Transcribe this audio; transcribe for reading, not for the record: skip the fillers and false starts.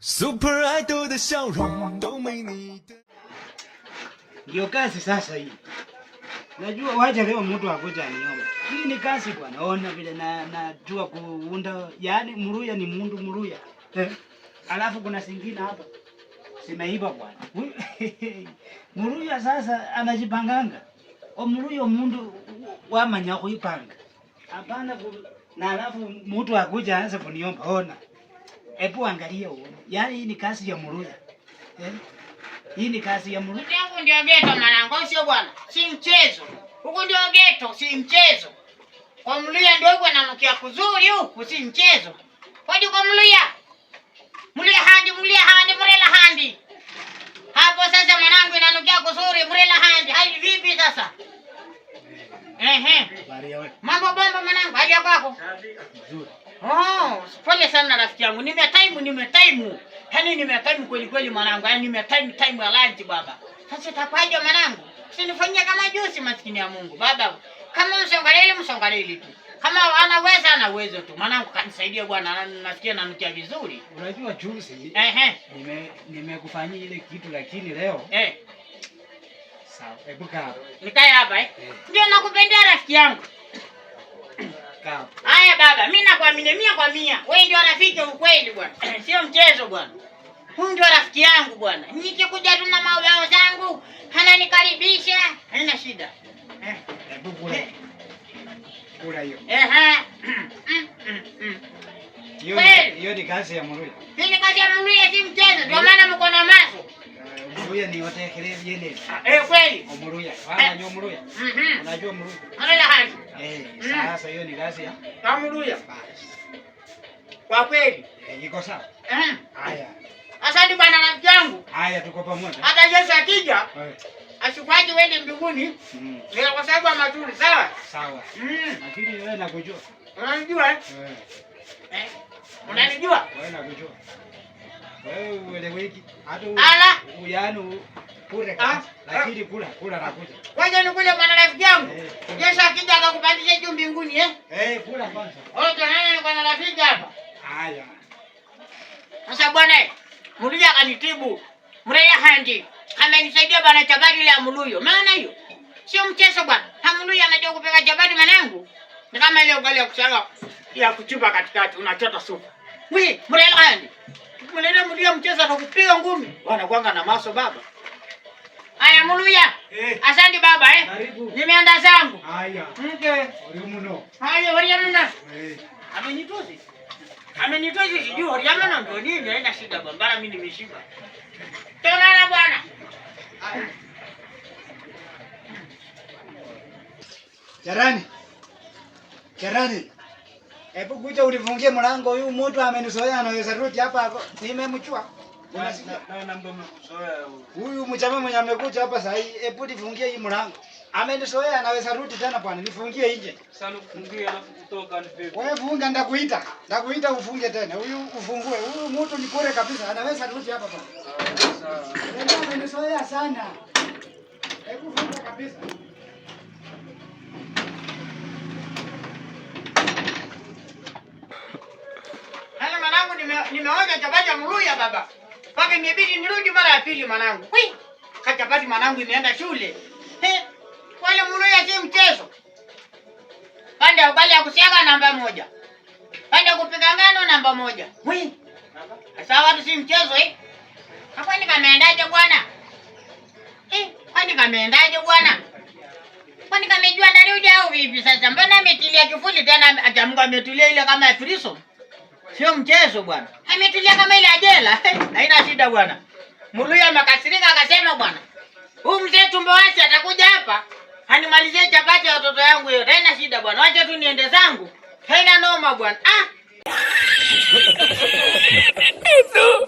Super Idol 的笑容都没你的。Ndio kazi sasa hii. Najua wacha leo mtu akuja aniombe. Hii ni kazi bwana. Ona vile najua kuunda, yaani Muluya ni mundu Muluya. Alafu kuna singine hapa. Simeiba bwana. Muluya sasa anajipanganga. Muluya mundu wamanya kuipanga. Hapana na alafu mtu akuja aanze kuniomba. Ona. Hebu angalia uone. Yaani hii ni kazi ya Muluya. Hii ni kazi ya Muluya. Huko ndio ghetto mwanangu, sio bwana. Si mchezo. Huko ndio ghetto, si mchezo. Kwa Muluya ndio huko ananukia kuzuri huko, si mchezo. Kwaje kwa Muluya? Muluya handi, Murela handi. Hapo sasa mwanangu inanukia kuzuri, Murela handi. Hadi vipi sasa? Mambo bomba mwanangu, hadi kwako. Nzuri. Oh, pole sana rafiki yangu. Nimetime. Yaani nimetime kweli mwanangu. Yaani time ya lunch baba. Sasa tapaje mwanangu? Usinifanyia kama juzi maskini ya Mungu baba. Kama msongaleli tu. Kama anaweza tu. Mwanangu kanisaidia bwana, nasikia nanukia vizuri. Unajua juzi nimekufanyia ile kitu lakini leo sawa. Hebu kaa. Nikae hapa Ndio nakupendea rafiki yangu. Kaa. Haya baba, mimi nakuamini 100%. Wewe ndio rafiki ukweli bwana. Sio mchezo bwana. Huyu ndio rafiki yangu bwana. Nikikuja tu na maulao zangu, ananikaribisha, haina shida. Hebu kula. Kula hiyo. Hiyo ni kazi ya Muluya. Hii ni kazi ya Muluya, si mchezo. Ndio maana mko na maso. Muluya ni wote kile yeye. Kweli. Muluya. Unajua Muluya? Unajua Muluya? Anala hali. Sasa hiyo ni kazi ya Muluya. Kwa kweli. Iko sawa? Haya. Asante bwana rafiki yangu. Haya tuko pamoja. Hata Yesu akija, asikuache uende mbinguni. Ndio kwa sababu ya mazuri, sawa? Sawa. Lakini wewe nakujua. Unanijua? Unanijua? Wewe nakujua. Wewe ueleweki. Hata uyano kule kabisa. Lakini kula nakuja. Waje nikule bwana rafiki yangu. Yesu akija akakupandisha juu mbinguni kula kwanza. Nani kwa rafiki hapa? Haya. Sasa bwana, Muluya kanitibu. Murela handi. Amenisaidia bwana chabari ile ya Muluyo. Maana hiyo sio mchezo bwana. Muluya anajua kupika chabari mwanangu. Ni kama ile ugali ya kusaga ya kuchimba katikati unachota supu. Murela handi. Muluya mchezo atakupiga ngumi. Bwana kwanga na maso baba. Haya Muluya. Asante baba Karibu. Nimeanda zangu. Haya. Orimuno. Haya orimuno. Amenitozi sijui orimuno ndio nini haina shida bwana, mimi nimeshiba. Tonana bwana. Jarani. Hebu kuja unifungie mlango, huyu mtu amenizoea anaweza rudi hapa. Nimemchua. Huyu mchama mwenye amekuja hapa sasa, hebu nifungie hii mlango. Amenizoea anaweza rudi tena bwana, nifungie nje. Sana kufungie alafu kutoka nipe. Wewe funga, ndakuita ufunge tena. Huyu ufungue. Huyu mtu ni kore kabisa, anaweza rudi hapa bwana. Sawa. Ndio amenizoea sana. Hebu funga kabisa. Haya mwanangu, nimeoja chapati ya Muluya baba. Paka imebidi nirudi mara ya pili mwanangu. Chapati mwanangu imeenda shule. Wale Muluya si mchezo. Pande ya ugali ya kusiaga namba 1. Pande ya kupika ngano namba 1. Sasa watu si mchezo Kwani kameendaje bwana? Kwani kameendaje bwana? Kwani kamejua ndarudi au vipi sasa? Mbona ametilia kifuli tena atamka ametulia ile kama ya prison? Sio mchezo bwana. Ametulia kama ile ajela. Haina shida bwana. Muluya amekasirika akasema bwana, huyu mzee tumbo wasi atakuja hapa animalizie chapati ya watoto yangu hiyo. Haina shida bwana. Wacha tu niende zangu. Haina noma bwana. Eso.